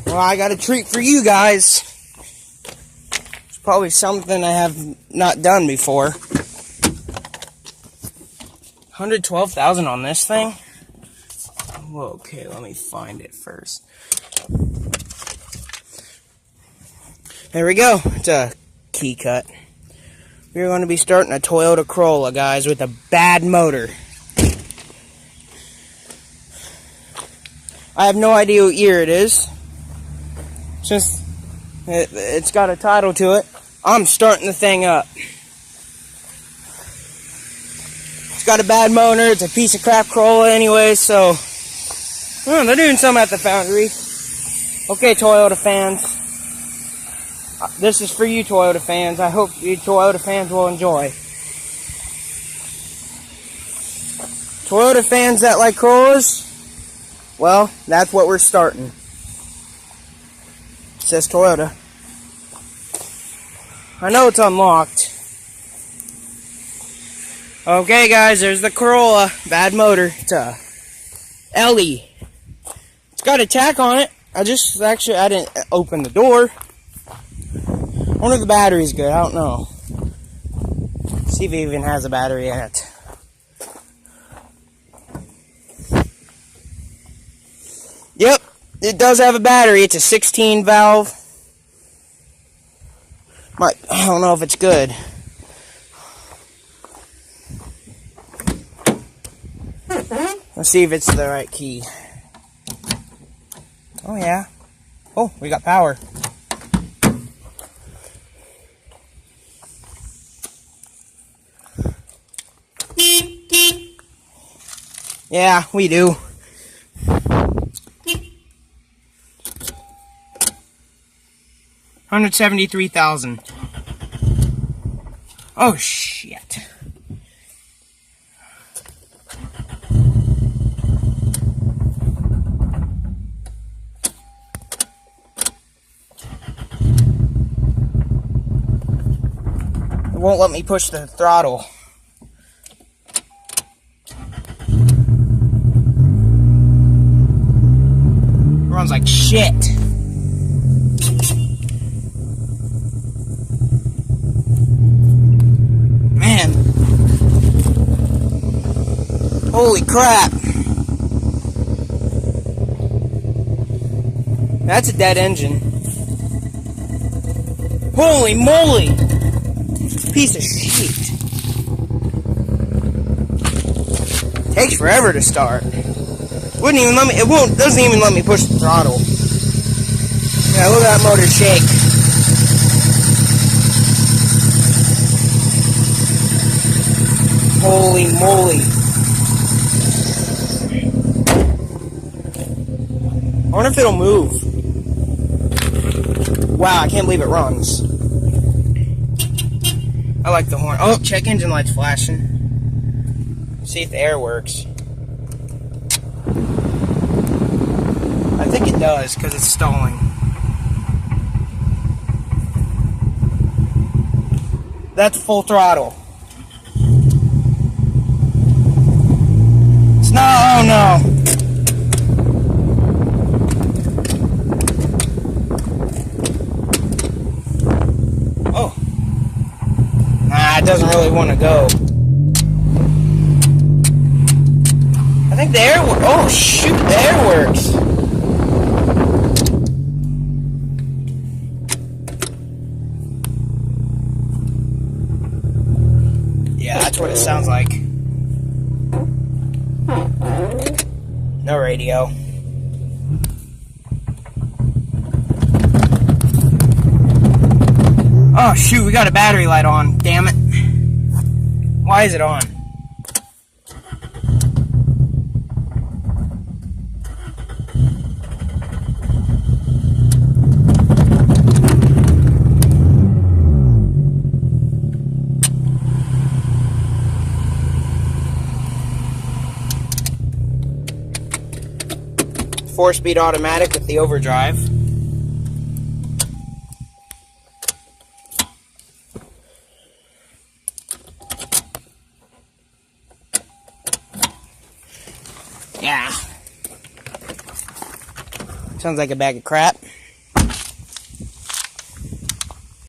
Well, I got a treat for you guys. It's probably something I have not done before. 112,000 on this thing? Well, okay, let me find it first. There we go. It's a key cut. We're going to be starting a Toyota Corolla, guys, with a bad motor. I have no idea what year it is. Since it's got a title to it, I'm starting the thing up. It's got a bad motor. It's a piece of crap Corolla anyway, so they're doing something at the foundry. Okay, Toyota fans. This is for you, Toyota fans. I hope you Toyota fans will enjoy. Toyota fans that like Corollas, well, that's what we're starting. It says Toyota. I know it's unlocked. Okay, guys, there's the Corolla. Bad motor. It's a LE. It's got a tack on it. I didn't open the door. I wonder if the battery's good. I don't know. See if it even has a battery in it. Yep, it does have a battery. It's a 16 valve. I don't know if it's good. Let's see if it's the right key. Oh yeah. Oh, we got power. Yeah, we do. $173,000. Oh shit. It won't let me push the throttle. Runs like shit. Man. Holy crap. That's a dead engine. Holy moly. Piece of shit. Takes forever to start. Wouldn't even let me, doesn't even let me push the throttle. Yeah, look at that motor shake. Holy moly. I wonder if it'll move. Wow, I can't believe it runs. I like the horn. Oh, check engine lights flashing. See if the air works. I think it does, because it's stalling. That's full throttle. It's not, oh no. Oh. Nah, it doesn't really want to go. I think the air works. Oh shoot, the air works. Yeah, that's what it sounds like. No radio. Oh shoot, we got a battery light on. Damn it. Why is it on? Four-speed automatic with the overdrive. Yeah. Sounds like a bag of crap.